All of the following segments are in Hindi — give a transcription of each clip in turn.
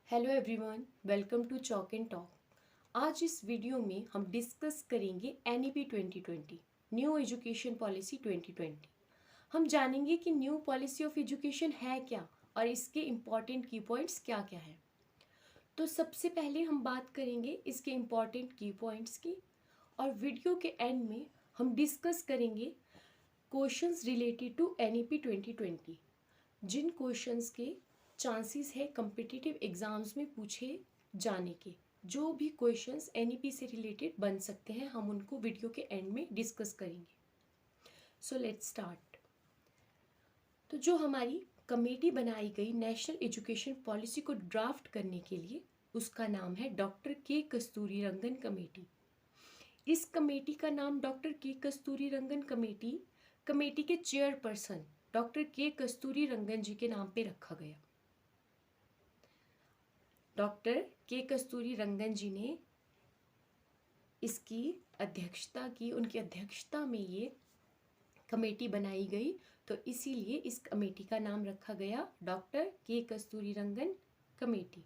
Hello everyone, welcome to chalk and talk. आज इस वीडियो में हम डिस्कस करेंगे एनईपी 2020 न्यू एजुकेशन पॉलिसी 2020। हम जानेंगे कि न्यू पॉलिसी ऑफ एजुकेशन है क्या और इसके इम्पॉर्टेंट की पॉइंट्स क्या क्या हैं। तो सबसे पहले हम बात करेंगे इसके इम्पॉर्टेंट की पॉइंट्स की, और वीडियो के एंड में हम डिस्कस करेंगे क्वेश्चंस रिलेटेड टू एनईपी 2020, जिन क्वेश्चंस के चांसेस है कम्पिटिटिव एग्जाम्स में पूछे जाने के। जो भी क्वेश्चंस एनईपी से रिलेटेड बन सकते हैं हम उनको वीडियो के एंड में डिस्कस करेंगे। So let's start. तो जो हमारी कमेटी बनाई गई नेशनल एजुकेशन पॉलिसी को ड्राफ्ट करने के लिए, उसका नाम है डॉक्टर के कस्तूरी रंगन कमेटी। इस कमेटी का नाम डॉक्टर के कस्तूरी रंगन कमेटी के चेयरपर्सन डॉक्टर के कस्तूरी रंगन जी के नाम पे रखा गया। डॉक्टर के कस्तूरी रंगन जी ने इसकी अध्यक्षता की, उनकी अध्यक्षता में ये कमेटी बनाई गई, तो इसीलिए इस कमेटी का नाम रखा गया डॉक्टर के कस्तूरी रंगन कमेटी।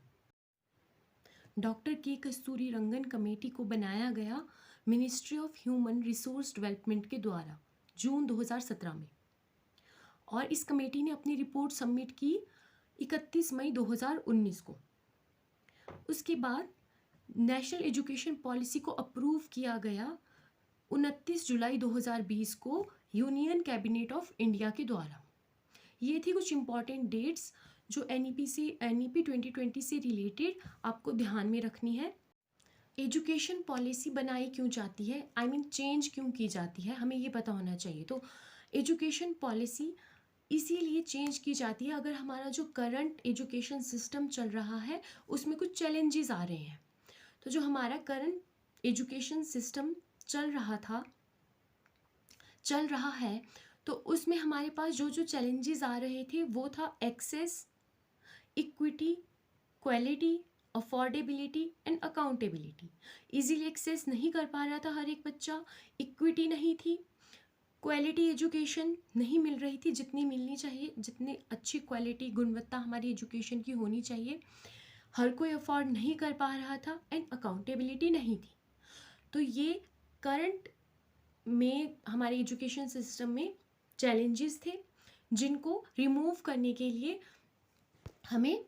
डॉक्टर के कस्तूरी रंगन कमेटी को बनाया गया ministry of human resource development के द्वारा जून 2017 में, और इस कमेटी ने अपनी रिपोर्ट सबमिट की 31 मई 2019 को। उसके बाद नेशनल एजुकेशन पॉलिसी को अप्रूव किया गया 29 जुलाई 2020 को यूनियन कैबिनेट ऑफ इंडिया के द्वारा। ये थी कुछ इंपॉर्टेंट डेट्स जो एनईपी 2020 से रिलेटेड आपको ध्यान में रखनी है। एजुकेशन पॉलिसी बनाई क्यों जाती है, चेंज क्यों की जाती है, हमें ये पता होना चाहिए। तो एजुकेशन पॉलिसी इसीलिए चेंज की जाती है अगर हमारा जो करंट एजुकेशन सिस्टम चल रहा है उसमें कुछ चैलेंजेस आ रहे हैं। तो जो हमारा करंट एजुकेशन सिस्टम चल रहा है तो उसमें हमारे पास जो जो चैलेंजेस आ रहे थे वो था access, equity, quality, affordability and accountability. Easily access नहीं कर पा रहा था हर एक बच्चा, इक्विटी नहीं थी, क्वालिटी एजुकेशन नहीं मिल रही थी जितनी मिलनी चाहिए, जितनी अच्छी क्वालिटी गुणवत्ता हमारी एजुकेशन की होनी चाहिए, हर कोई अफोर्ड नहीं कर पा रहा था, एंड अकाउंटेबिलिटी नहीं थी। तो ये करंट में हमारे एजुकेशन सिस्टम में चैलेंजेस थे जिनको रिमूव करने के लिए हमें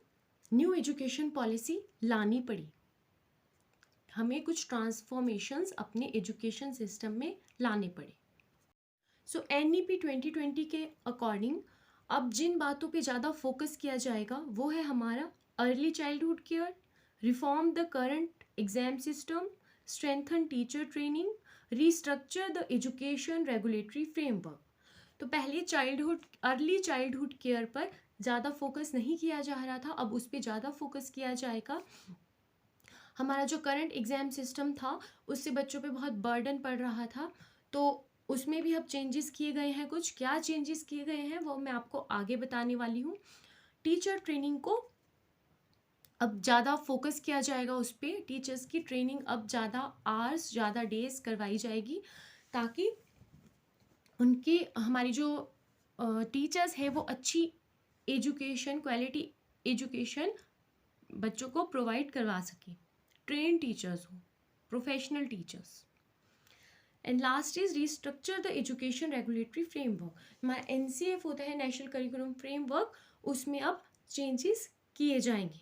न्यू एजुकेशन पॉलिसी लानी पड़ी। हमें कुछ ट्रांसफॉर्मेशंस अपने एजुकेशन सिस्टम में लाने पड़े। सो एनईपी 2020 के अकॉर्डिंग अब जिन बातों पे ज़्यादा फोकस किया जाएगा वो है हमारा early childhood care, reform the current exam system, strengthen teacher training, restructure the education regulatory framework. तो पहले अर्ली चाइल्डहुड केयर पर ज़्यादा फोकस नहीं किया जा रहा था, अब उस पर ज़्यादा फोकस किया जाएगा। हमारा जो करंट एग्जाम सिस्टम था उससे बच्चों पे बहुत बर्डन पड़ रहा था, तो उसमें भी अब चेंजेस किए गए हैं। कुछ क्या चेंजेस किए गए हैं वो मैं आपको आगे बताने वाली हूँ। टीचर ट्रेनिंग को अब ज़्यादा फोकस किया जाएगा, उस पर टीचर्स की ट्रेनिंग अब ज़्यादा आवर्स, ज़्यादा डेज करवाई जाएगी, ताकि उनकी हमारी जो टीचर्स है वो अच्छी एजुकेशन, क्वालिटी एजुकेशन बच्चों को प्रोवाइड करवा सके, ट्रेन टीचर्स हो, professional teachers. And last is restructure the education regulatory framework. हमारा एनसीएफ होता है नेशनल करिकुलम फ्रेमवर्क, उसमें अब चेंजेस किए जाएंगे।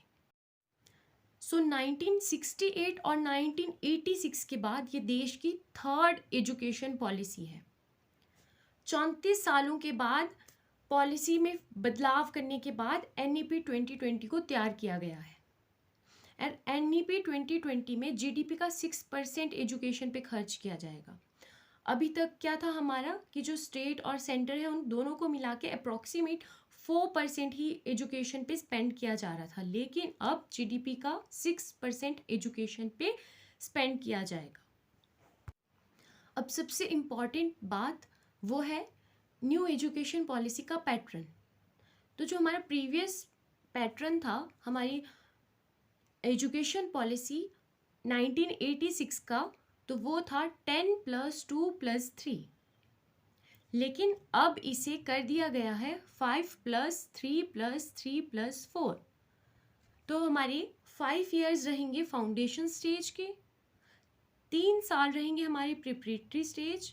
सो 1968 और 1986 के बाद ये देश की थर्ड एजुकेशन पॉलिसी है। 34 सालों के बाद पॉलिसी में बदलाव करने के बाद एनईपी 2020 को तैयार किया गया है। एंड एनईपी 2020 में जीडीपी का 6% एजुकेशन पे खर्च किया जाएगा। अभी तक क्या था हमारा कि जो स्टेट और सेंटर है उन दोनों को मिला के अप्रॉक्सीमेट 4% ही एजुकेशन पे स्पेंड किया जा रहा था, लेकिन अब जीडीपी का 6% एजुकेशन पे स्पेंड किया जाएगा। अब सबसे इम्पॉर्टेंट बात वो है न्यू एजुकेशन पॉलिसी का पैटर्न। तो जो हमारा प्रीवियस पैटर्न था हमारी एजुकेशन पॉलिसी 1986 का, तो वो था 10+2+3, लेकिन अब इसे कर दिया गया है 5+3+3+4। तो हमारी 5 इयर्स रहेंगे फाउंडेशन स्टेज के, 3 साल रहेंगे हमारे प्रिपरेटरी स्टेज,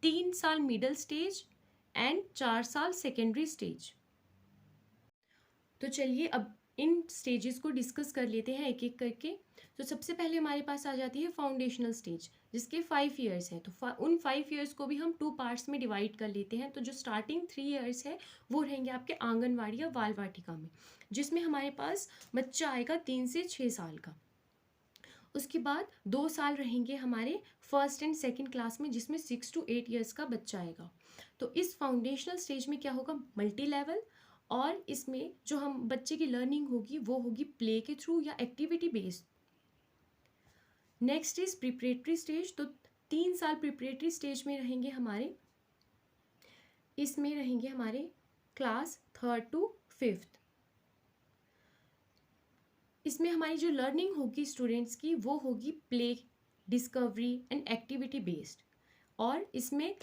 3 साल मिडल स्टेज एंड 4 साल सेकेंडरी स्टेज। तो चलिए अब इन स्टेजेस को डिस्कस कर लेते हैं एक एक करके। तो सबसे पहले हमारे पास आ जाती है फाउंडेशनल स्टेज, जिसके 5 इयर्स हैं। तो उन 5 इयर्स को भी हम 2 पार्ट्स में डिवाइड कर लेते हैं। तो जो स्टार्टिंग 3 इयर्स है वो रहेंगे आपके आंगनवाड़ी या बाल वाटिका में, जिसमें हमारे पास बच्चा आएगा 3 से 6 साल का। उसके बाद 2 साल रहेंगे हमारे फर्स्ट एंड सेकेंड क्लास में, जिसमें 6 to 8 इयर्स का बच्चा आएगा। तो इस फाउंडेशनल स्टेज में क्या होगा, मल्टी लेवल, और इसमें जो हम बच्चे की लर्निंग होगी वो होगी प्ले के थ्रू या activity based. Next is preparatory stage. तो 3 साल प्रिपरेटरी स्टेज में रहेंगे हमारे, इसमें रहेंगे हमारे क्लास 3rd to 5th। इसमें हमारी जो लर्निंग होगी स्टूडेंट्स की वो होगी play, discovery and activity based. और इसमें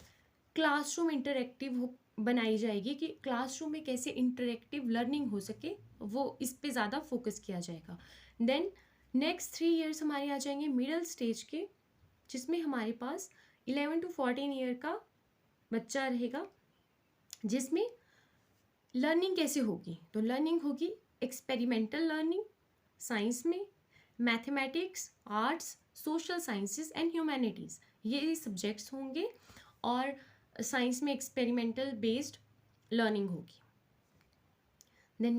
क्लासरूम इंटरेक्टिव बनाई जाएगी कि क्लासरूम में कैसे इंटरेक्टिव लर्निंग हो सके, वो इस पे ज़्यादा फोकस किया जाएगा। देन नेक्स्ट 3 इयर्स हमारे आ जाएंगे मिडिल स्टेज के, जिसमें हमारे पास 11 to 14 ईयर का बच्चा रहेगा, जिसमें लर्निंग कैसे होगी, तो लर्निंग होगी एक्सपेरिमेंटल लर्निंग साइंस में, mathematics, arts, social sciences and humanities, ये सब्जेक्ट्स होंगे, और साइंस में एक्सपेरिमेंटल बेस्ड लर्निंग होगी। Then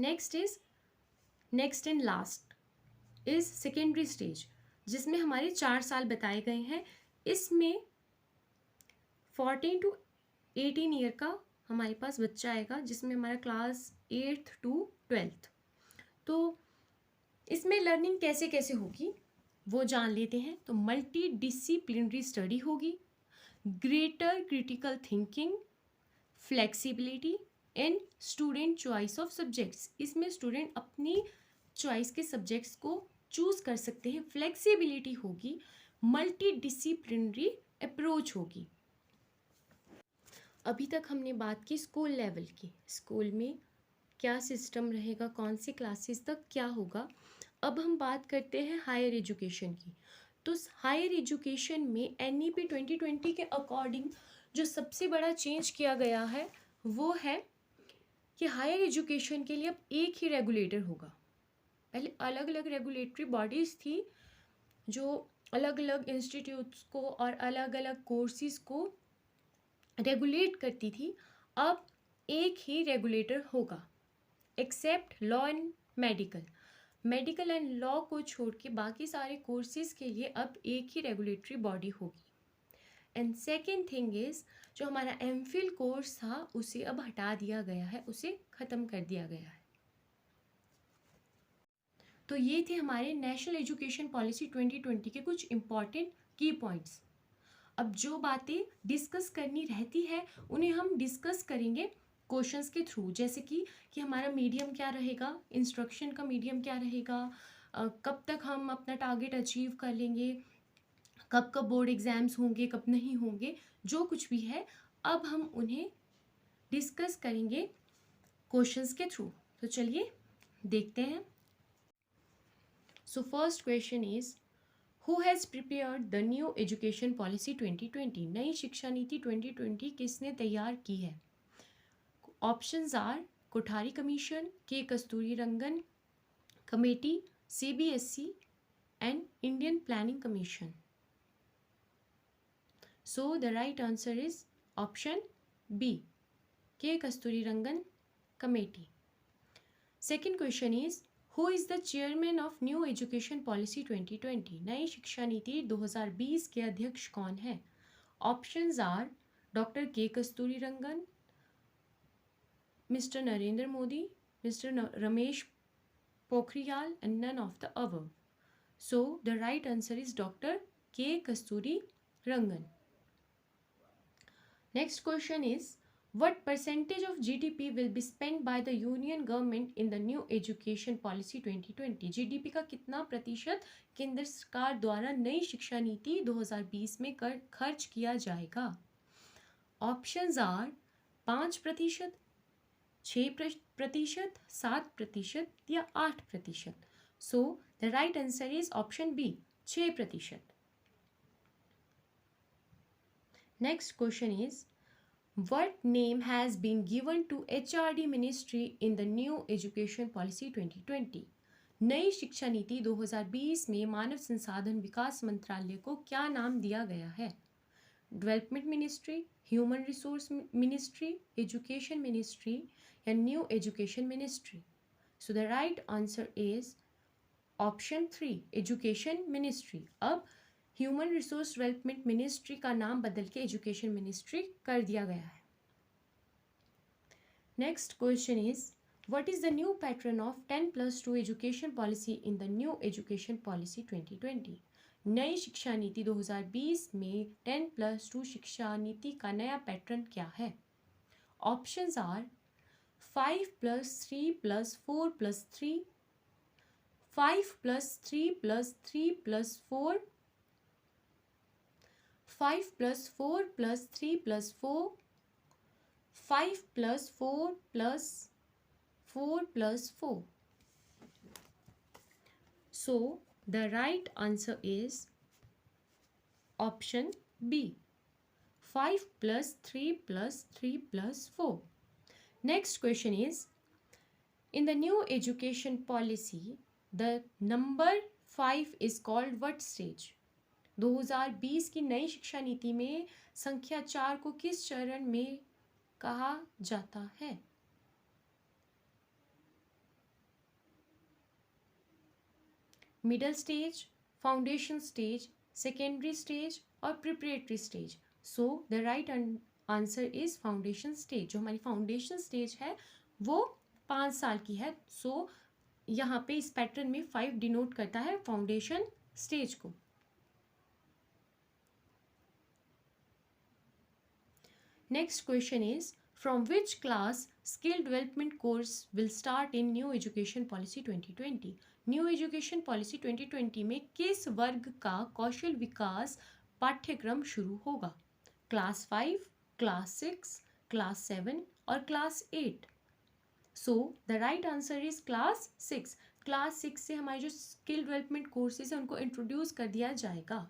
next and last is secondary stage, जिसमें हमारे 4 साल बताए गए हैं। इसमें 14 to 18 ईयर का हमारे पास बच्चा आएगा, जिसमें हमारा क्लास 8th to 12th। तो इसमें लर्निंग कैसे कैसे होगी वो जान लेते हैं। तो मल्टी डिसिप्लिनरी स्टडी होगी, greater critical thinking, flexibility and student choice of subjects. इसमें स्टूडेंट अपनी चॉइस के सब्जेक्ट्स को चूज कर सकते हैं, फ्लेक्सिबिलिटी होगी, मल्टी डिसिप्लिनरी अप्रोच होगी। अभी तक हमने बात की स्कूल लेवल की, स्कूल में क्या सिस्टम रहेगा, कौन सी क्लासेस तक क्या होगा। अब हम बात करते हैं हायर एजुकेशन की। तो हायर एजुकेशन में NEP 2020 के अकॉर्डिंग जो सबसे बड़ा चेंज किया गया है वो है कि हायर एजुकेशन के लिए अब एक ही रेगुलेटर होगा। पहले अलग अलग रेगुलेटरी बॉडीज़ थी जो अलग अलग इंस्टीट्यूट्स को और अलग अलग कोर्सेज को रेगुलेट करती थी। अब एक ही रेगुलेटर होगा, except law and medical and law को छोड़ के बाकी सारे कोर्सेज के लिए अब एक ही रेगुलेटरी बॉडी होगी। एंड सेकेंड थिंग इज, जो हमारा MPhil कोर्स था उसे अब हटा दिया गया है, उसे ख़त्म कर दिया गया है। तो ये थे हमारे नेशनल एजुकेशन पॉलिसी 2020 के कुछ इम्पॉर्टेंट की पॉइंट्स। अब जो बातें डिस्कस करनी रहती है उन्हें हम डिस्कस करेंगे क्वेश्चंस के थ्रू, जैसे कि हमारा मीडियम क्या रहेगा, इंस्ट्रक्शन का मीडियम क्या रहेगा, कब तक हम अपना टारगेट अचीव कर लेंगे, कब कब बोर्ड एग्ज़ाम्स होंगे, कब नहीं होंगे, जो कुछ भी है अब हम उन्हें डिस्कस करेंगे क्वेश्चंस के थ्रू। तो चलिए देखते हैं। So first question is, who has prepared the new education policy 2020? नई शिक्षा नीति 2020 किसने तैयार की है? ऑप्शंस आर कोठारी कमीशन, के Kasturirangan committee, CBSE and Indian planning commission. So the right answer is option B, K. Kasturirangan Committee. Second question is, who is the chairman of New Education Policy 2020? नई शिक्षा नीति 2020 के अध्यक्ष कौन है? Options are Dr. K. Kasturirangan, Mr. Narendra Modi, Mr. Ramesh Pokhriyal, and none of the above. So the right answer is Dr. K. Kasturirangan. Next question is, what percentage of GDP will be spent by the union government in the new education policy 2020? GDP का कितना प्रतिशत केंद्र सरकार द्वारा नई शिक्षा नीति 2020 में खर्च किया जाएगा? ऑप्शंस आर 5%, 6%, 7% या 8%। So the right answer is option B, 6%. Next question is what name has been given to HRD ministry in the new education policy 2020? नई शिक्षा नीति 2020 में मानव संसाधन विकास मंत्रालय को क्या नाम दिया गया है? Development ministry, human resource ministry, education ministry या new education ministry? So the right answer is option 3, education ministry. अब ह्यूमन रिसोर्स डेवलपमेंट मिनिस्ट्री का नाम बदल के एजुकेशन मिनिस्ट्री कर दिया गया है. Next question is what is the new pattern of 10+2 education policy in the new education policy 2020? नई शिक्षा नीति 2020 में 10+2 शिक्षा नीति का नया पैटर्न क्या है? Options are 5+3+4+3, 5+3+3+4, 5+4+3+4, 5+4+4+4. So the right answer is option B, 5+3+3+4. Next question is, in the new education policy, the number 5 is called what stage? 2020 की नई शिक्षा नीति में संख्या 4 को किस चरण में कहा जाता है? Middle stage, foundation stage, secondary stage और preparatory stage. So the right answer is foundation stage. जो हमारी फाउंडेशन स्टेज है वो 5 साल की है. सो यहाँ पे इस पैटर्न में 5 डिनोट करता है फाउंडेशन स्टेज को. Next question is, from which class skill development course will start in new education policy 2020? New education policy 2020 में किस वर्ग का कौशल विकास पाठ्यक्रम शुरू होगा? क्लास 5, क्लास 6, क्लास 7 और class 8? So the right answer is class 6. Class 6 से हमारे जो स्किल डेवलपमेंट कोर्सेज हैं उनको इंट्रोड्यूस कर दिया जाएगा.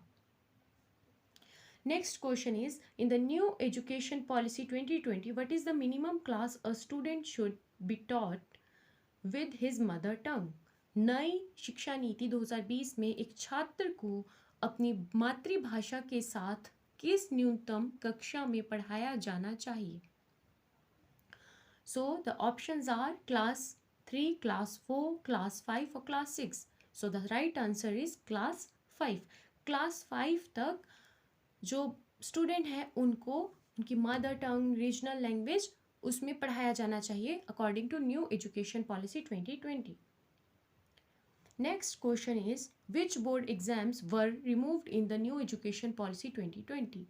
Next question is, in the new education policy 2020, what is the minimum class a student should be taught with his mother tongue? नई शिक्षा नीति 2020 में एक छात्र को अपनी मातृभाषा के साथ किस न्यूनतम कक्षा में पढ़ाया जाना चाहिए? So the options are class 3, class 4, class 5 और class 6. So the right answer is class 5. Class 5 तक जो स्टूडेंट हैं उनको उनकी मदर टंग, रीजनल लैंग्वेज उसमें पढ़ाया जाना चाहिए according to new education policy 2020. Next question is, which board exams were removed in the new education policy 2020?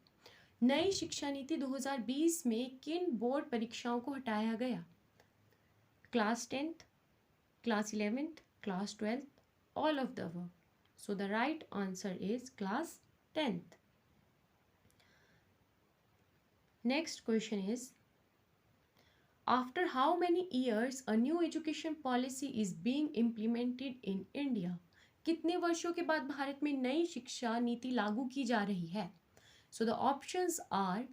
नई शिक्षा नीति 2020 में किन बोर्ड परीक्षाओं को हटाया गया? Class 10th, class 11th, class 12th, all of the above. So the right answer is class 10th. Next question is, after how many years a new education policy is being implemented in India? कितने वर्षों के बाद भारत में नई शिक्षा नीति लागू की जा रही है? So the options are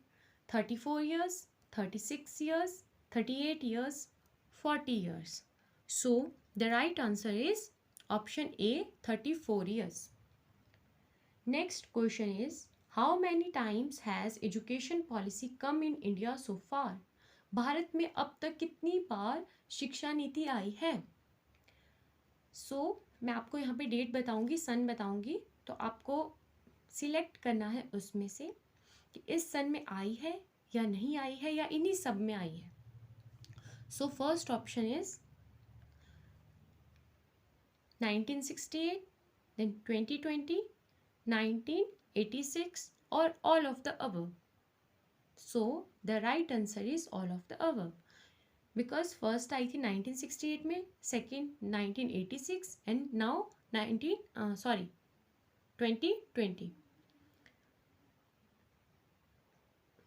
34 years, 36 years, 38 years, 40 years. So the right answer is option A, 34 years. Next question is, how many times has education policy come in India so far? Bharat में अब तक कितनी बार शिक्षा नीति आई है? मैं आपको यहाँ पे डेट बताऊंगी, सन बताऊंगी, तो आपको सिलेक्ट करना है उसमें से कि इस सन में आई है या नहीं आई है या इन्हीं सब में आई है. First option is 1968, then 2020, 1986 or all of the above. So the right answer is all of the above, because first आई थी 1968 में, second 1986 and now 2020.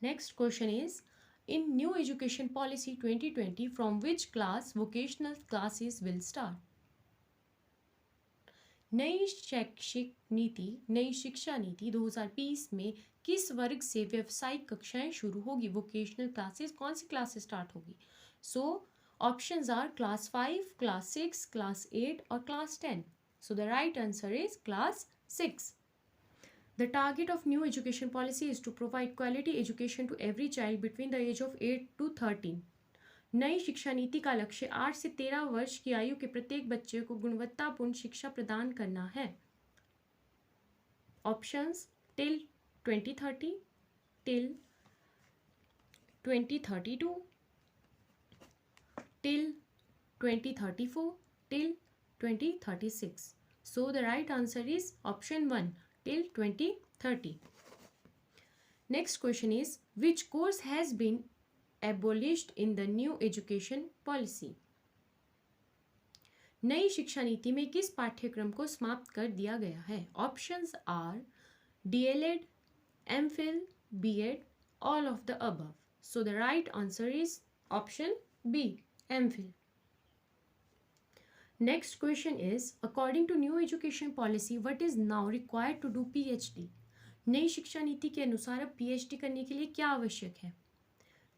Next question is, in new education policy 2020, from which class vocational classes will start? नई शिक्षा नीति 2020 में किस वर्ग से व्यावसायिक कक्षाएं शुरू होगी? Vocational classes. कौन सी क्लासेस स्टार्ट होगी? So options are class 5, class 6, class 8 और class 10. So the right answer is class 6. The target of new education policy is to provide quality education to every child between the age of 8 to 13. नई शिक्षा नीति का लक्ष्य 8 से 13 वर्ष की आयु के प्रत्येक बच्चे को गुणवत्तापूर्ण शिक्षा प्रदान करना है. Options till 2030, till 2032, till 2034, till 2036. So the right answer is option 1, till 2030. Next question is, which course has been abolished in the new education policy? नई शिक्षा नीति में किस पाठ्यक्रम को समाप्त कर दिया गया है? Options are DLED, MPhil, B.Ed, all of the above. So the right answer is option B, MPhil. Next question is, according to new education policy, what is now required to do PhD? नई शिक्षा नीति के अनुसार अब PhD करने के लिए क्या आवश्यक है?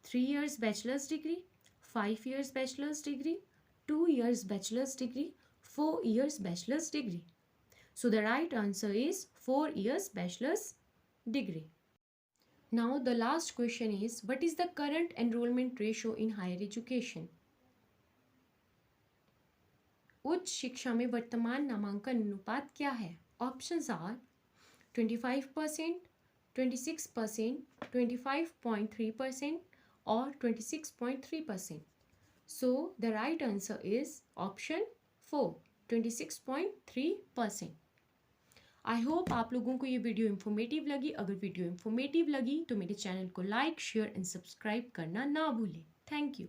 3 years bachelor's degree, 5 years bachelor's degree, 2 years bachelor's degree, 4 years bachelor's degree. So the right answer is 4 years bachelor's degree. Now the last question is, what is the current enrollment ratio in higher education? उच्च शिक्षा में वर्तमान नामांकन अनुपात क्या है? ऑप्शंस आर 25%, 26%, 25.3% और 26.3%. So the right answer is option 4, 26.3%. I hope आप लोगों को ये वीडियो इन्फॉर्मेटिव लगी. अगर वीडियो इन्फॉर्मेटिव लगी तो मेरे चैनल को लाइक, शेयर एंड सब्सक्राइब करना ना भूलें. Thank you.